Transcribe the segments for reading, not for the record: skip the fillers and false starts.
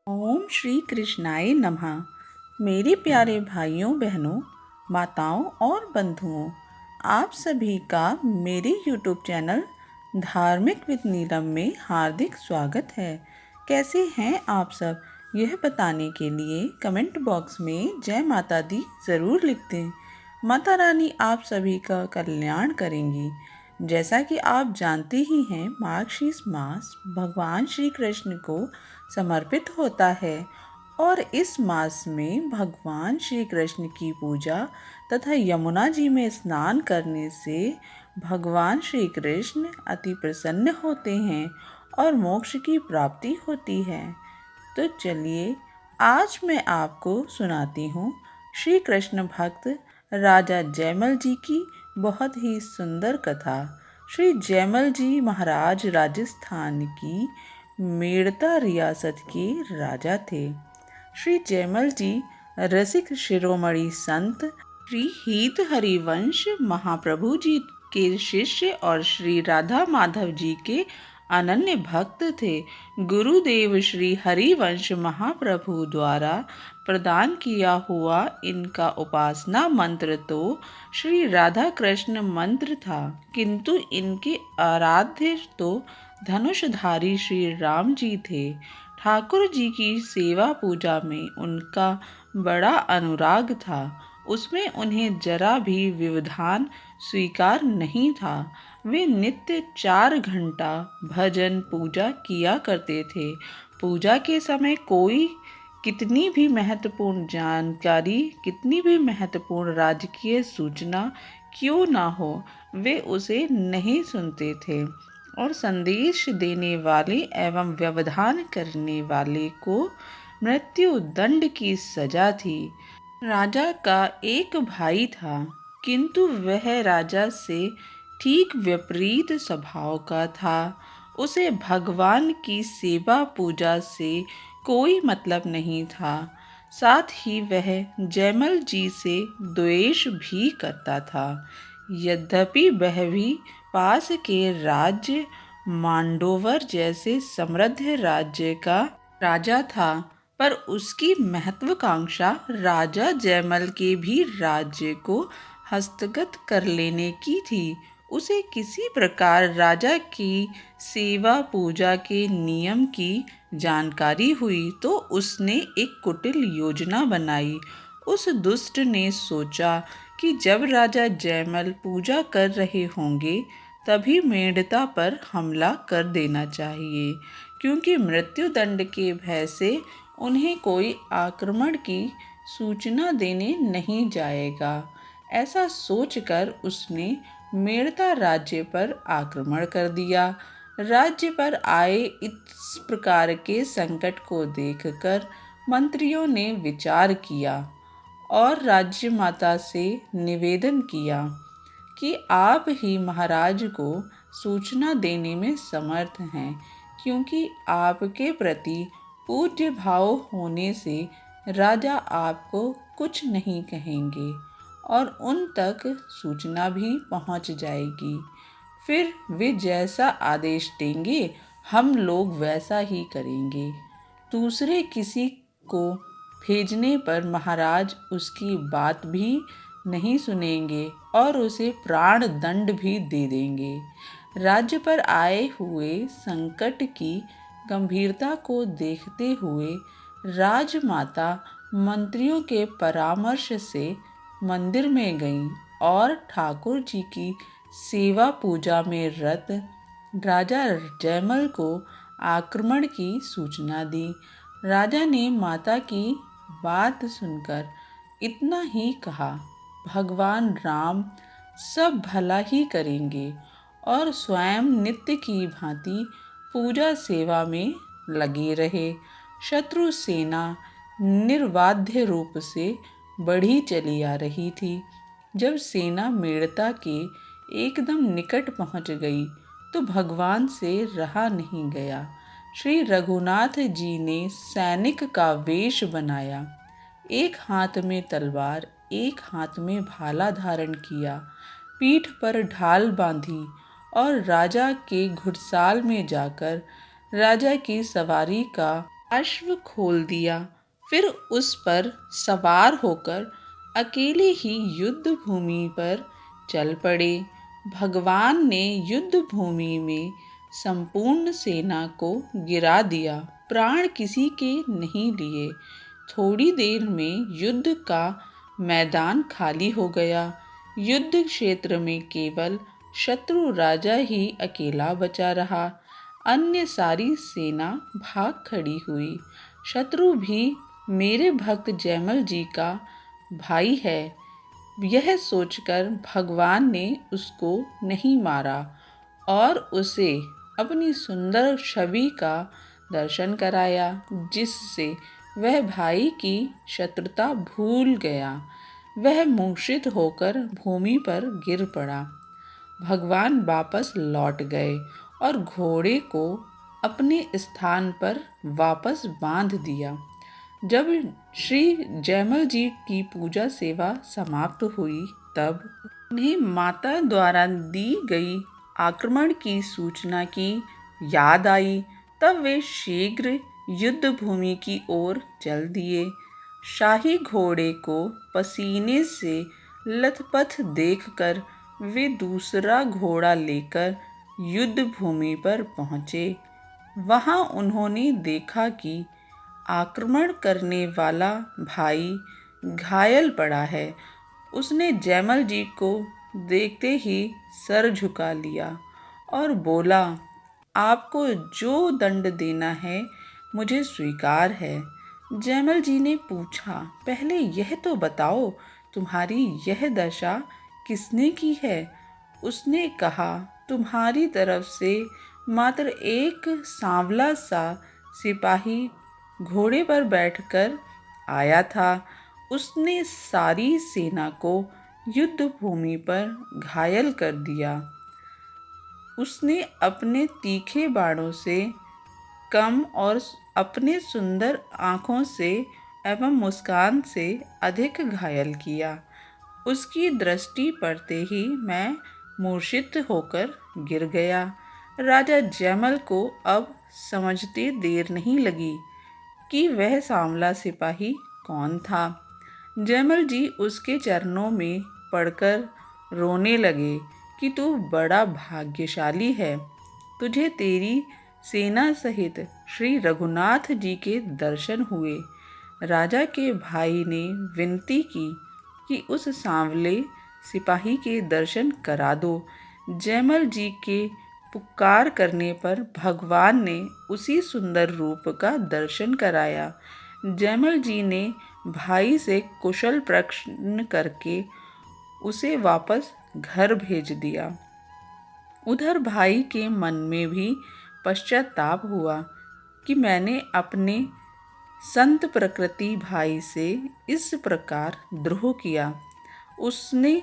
ओम श्री कृष्णाय नमः। मेरे प्यारे भाइयों बहनों, माताओं और बंधुओं, आप सभी का मेरे YouTube चैनल धार्मिक विद नीलम में हार्दिक स्वागत है। कैसे हैं आप सब? यह बताने के लिए कमेंट बॉक्स में जय माता दी ज़रूर लिख दें। माता रानी आप सभी का कल्याण करेंगी। जैसा कि आप जानते ही हैं, मार्गशीर्ष मास भगवान श्री कृष्ण को समर्पित होता है और इस मास में भगवान श्री कृष्ण की पूजा तथा यमुना जी में स्नान करने से भगवान श्री कृष्ण अति प्रसन्न होते हैं और मोक्ष की प्राप्ति होती है। तो चलिए आज मैं आपको सुनाती हूँ श्री कृष्ण भक्त राजा जयमल जी की बहुत ही सुंदर कथा। श्री जयमल जी महाराज राजस्थान की मेड़ता रियासत के राजा थे। श्री जयमल जी रसिक शिरोमणि संत श्री हीत हरिवंश महाप्रभु जी के शिष्य और श्री राधा माधव जी के अनन्य भक्त थे। गुरुदेव श्री हरिवंश महाप्रभु द्वारा प्रदान किया हुआ इनका उपासना मंत्र तो श्री राधा कृष्ण मंत्र था, किंतु इनके आराध्य तो धनुषधारी श्री राम जी थे। ठाकुर जी की सेवा पूजा में उनका बड़ा अनुराग था। उसमें उन्हें जरा भी व्यवधान स्वीकार नहीं था। वे नित्य 4 घंटा भजन पूजा किया करते थे। पूजा के समय कोई कितनी भी महत्वपूर्ण जानकारी, कितनी भी महत्वपूर्ण राजकीय सूचना क्यों ना हो, वे उसे नहीं सुनते थे और संदेश देने वाले एवं व्यवधान करने वाले को मृत्यु दंड की सजा थी। राजा का एक भाई था, किंतु वह राजा से ठीक विपरीत स्वभाव का था। उसे भगवान की सेवा पूजा से कोई मतलब नहीं था। साथ ही वह जयमल जी से द्वेष भी करता था। यद्यपि वह भी पास के राज्य मांडोवर जैसे समृद्ध राज्य का राजा था, पर उसकी महत्वाकांक्षा राजा जयमल के भी राज्य को हस्तगत कर लेने की थी। उसे किसी प्रकार राजा की सेवा पूजा के नियम की जानकारी हुई तो उसने एक कुटिल योजना बनाई। उस दुष्ट ने सोचा कि जब राजा जयमल पूजा कर रहे होंगे तभी मेड़ता पर हमला कर देना चाहिए, क्योंकि मृत्यु दंड के भय से उन्हें कोई आक्रमण की सूचना देने नहीं जाएगा। ऐसा सोचकर उसने मेड़ता राज्य पर आक्रमण कर दिया। राज्य पर आए इस प्रकार के संकट को देखकर मंत्रियों ने विचार किया और राज्य माता से निवेदन किया कि आप ही महाराज को सूचना देने में समर्थ हैं, क्योंकि आपके प्रति पूज्य भाव होने से राजा आपको कुछ नहीं कहेंगे और उन तक सूचना भी पहुंच जाएगी। फिर वे जैसा आदेश देंगे हम लोग वैसा ही करेंगे। दूसरे किसी को भेजने पर महाराज उसकी बात भी नहीं सुनेंगे और उसे प्राण दंड भी दे देंगे। राज्य पर आए हुए संकट की गंभीरता को देखते हुए राजमाता मंत्रियों के परामर्श से मंदिर में गईं और ठाकुर जी की सेवा पूजा में रत राजा जयमल को आक्रमण की सूचना दी। राजा ने माता की बात सुनकर इतना ही कहा, भगवान राम सब भला ही करेंगे, और स्वयं नित्य की भांति पूजा सेवा में लगे रहे। शत्रु सेना निर्बाध्य रूप से बढ़ी चली आ रही थी। जब सेना मेड़ता के एकदम निकट पहुंच गई तो भगवान से रहा नहीं गया। श्री रघुनाथ जी ने सैनिक का वेश बनाया, एक हाथ में तलवार, एक हाथ में भाला धारण किया, पीठ पर ढाल बांधी और राजा के घुड़साल में जाकर राजा की सवारी का अश्व खोल दिया, फिर उस पर सवार होकर अकेले ही युद्ध भूमि पर चल पड़े। भगवान ने युद्ध भूमि में संपूर्ण सेना को गिरा दिया, प्राण किसी के नहीं लिए। थोड़ी देर में युद्ध का मैदान खाली हो गया। युद्ध क्षेत्र में केवल शत्रु राजा ही अकेला बचा रहा। अन्य सारी सेना भाग खड़ी हुई। शत्रु भी मेरे भक्त जयमल जी का भाई है, यह सोचकर भगवान ने उसको नहीं मारा और उसे अपनी सुंदर छवि का दर्शन कराया, जिससे वह भाई की शत्रुता भूल गया। वह मूर्छित होकर भूमि पर गिर पड़ा। भगवान वापस लौट गए और घोड़े को अपने स्थान पर वापस बांध दिया। जब श्री जयमल जी की पूजा सेवा समाप्त हुई, तब उन्हें माता द्वारा दी गई आक्रमण की सूचना की याद आई। तब वे शीघ्र युद्ध भूमि की ओर चल दिए। शाही घोड़े को पसीने से लथपथ देखकर वे दूसरा घोड़ा लेकर युद्ध भूमि पर पहुंचे। वहां उन्होंने देखा कि आक्रमण करने वाला भाई घायल पड़ा है। उसने जयमल जी को देखते ही सर झुका लिया और बोला, आपको जो दंड देना है मुझे स्वीकार है। जयमल जी ने पूछा, पहले यह तो बताओ, तुम्हारी यह दशा किसने की है? उसने कहा, तुम्हारी तरफ से मात्र एक सांवला सा सिपाही घोड़े पर बैठकर आया था। उसने सारी सेना को युद्ध भूमि पर घायल कर दिया। उसने अपने तीखे बाणों से कम और अपने सुंदर आँखों से एवं मुस्कान से अधिक घायल किया। उसकी दृष्टि पड़ते ही मैं मूर्छित होकर गिर गया। राजा जयमल को अब समझते देर नहीं लगी कि वह सांवला सिपाही कौन था। जयमल जी उसके चरणों में पड़कर रोने लगे कि तू बड़ा भाग्यशाली है, तुझे तेरी सेना सहित श्री रघुनाथ जी के दर्शन हुए। राजा के भाई ने विनती की कि उस सांवले सिपाही के दर्शन करा दो। जयमल जी के पुकार करने पर भगवान ने उसी सुंदर रूप का दर्शन कराया। जयमल जी ने भाई से कुशल प्रश्न करके उसे वापस घर भेज दिया। उधर भाई के मन में भी पश्चाताप हुआ कि मैंने अपने संत प्रकृति भाई से इस प्रकार द्रोह किया। उसने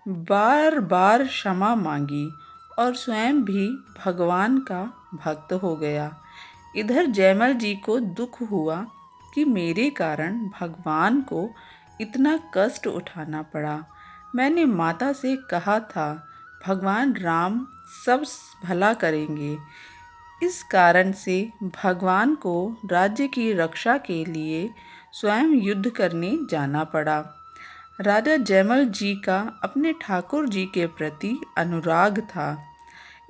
बार बार क्षमा मांगी और स्वयं भी भगवान का भक्त हो गया। इधर जयमल जी को दुख हुआ कि मेरे कारण भगवान को इतना कष्ट उठाना पड़ा। मैंने माता से कहा था, भगवान राम सब भला करेंगे। इस कारण से भगवान को राज्य की रक्षा के लिए स्वयं युद्ध करने जाना पड़ा। राजा जयमल जी का अपने ठाकुर जी के प्रति अनुराग था।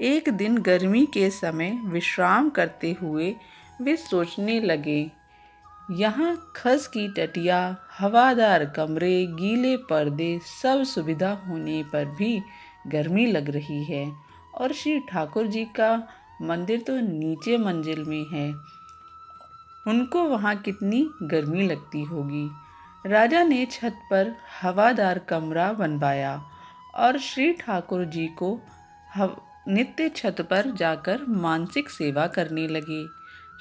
एक दिन गर्मी के समय विश्राम करते हुए वे सोचने लगे, यहाँ खस की टटिया, हवादार कमरे, गीले पर्दे, सब सुविधा होने पर भी गर्मी लग रही है और श्री ठाकुर जी का मंदिर तो नीचे मंजिल में है, उनको वहाँ कितनी गर्मी लगती होगी। राजा ने छत पर हवादार कमरा बनवाया और श्री ठाकुर जी को नित्य छत पर जाकर मानसिक सेवा करने लगे।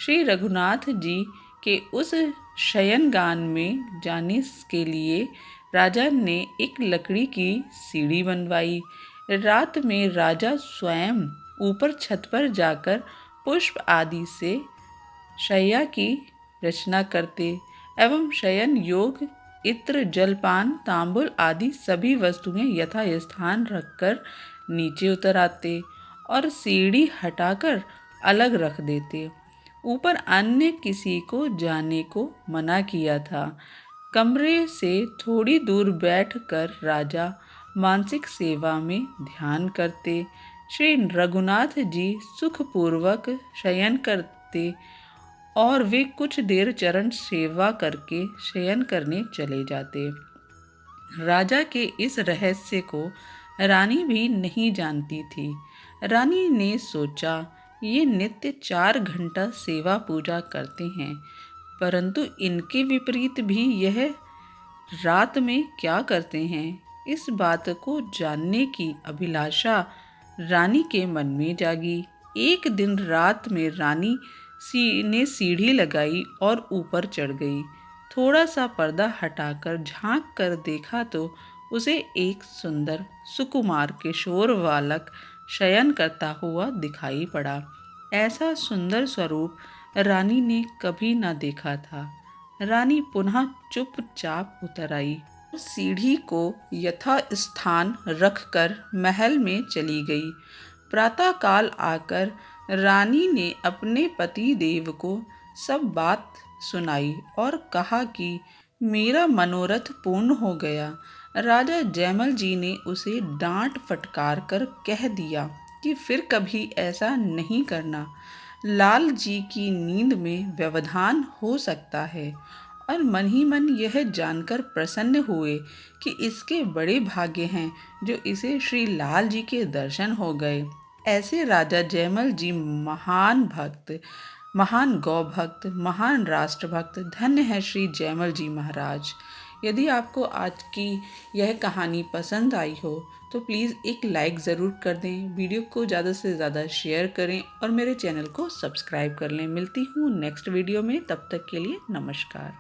श्री रघुनाथ जी के उस शयनगान में जाने के लिए राजा ने एक लकड़ी की सीढ़ी बनवाई। रात में राजा स्वयं ऊपर छत पर जाकर पुष्प आदि से शय्या की रचना करते एवं शयन योग, इत्र, जलपान, तांबुल आदि सभी वस्तुएं यथास्थान रखकर नीचे उतर आते और सीढ़ी हटाकर अलग रख देते। ऊपर अन्य किसी को जाने को मना किया था। कमरे से थोड़ी दूर बैठकर राजा मानसिक सेवा में ध्यान करते। श्री रघुनाथ जी सुखपूर्वक शयन करते और वे कुछ देर चरण सेवा करके शयन करने चले जाते। राजा के इस रहस्य को रानी भी नहीं जानती थी। रानी ने सोचा, ये नित्य 4 घंटा सेवा पूजा करते हैं, परंतु इनके विपरीत भी यह रात में क्या करते हैं। इस बात को जानने की अभिलाषा रानी के मन में जागी। एक दिन रात में रानी ने सीढ़ी लगाई और ऊपर चढ़ गई। थोड़ा सा पर्दा हटाकर झांक कर देखा तो उसे एक सुंदर सुकुमार किशोर बालक शयन करता हुआ दिखाई पड़ा। ऐसा सुंदर स्वरूप रानी ने कभी न देखा था। रानी पुनः चुपचाप उतर आई, सीढ़ी को यथास्थान रखकर महल में चली गई। प्रातःकाल आकर रानी ने अपने पति देव को सब बात सुनाई और कहा कि मेरा मनोरथ पूर्ण हो गया। राजा जयमल जी ने उसे डांट फटकार कर कह दिया कि फिर कभी ऐसा नहीं करना। लाल जी की नींद में व्यवधान हो सकता है। और मन ही मन यह जानकर प्रसन्न हुए कि इसके बड़े भाग्य हैं जो इसे श्री लाल जी के दर्शन हो गए। ऐसे राजा जयमल जी महान भक्त, महान गौ भक्त, महान राष्ट्रभक्त, धन्य है श्री जयमल जी महाराज। यदि आपको आज की यह कहानी पसंद आई हो तो प्लीज़ एक लाइक ज़रूर कर दें, वीडियो को ज़्यादा से ज़्यादा शेयर करें और मेरे चैनल को सब्सक्राइब कर लें। मिलती हूँ नेक्स्ट वीडियो में, तब तक के लिए नमस्कार।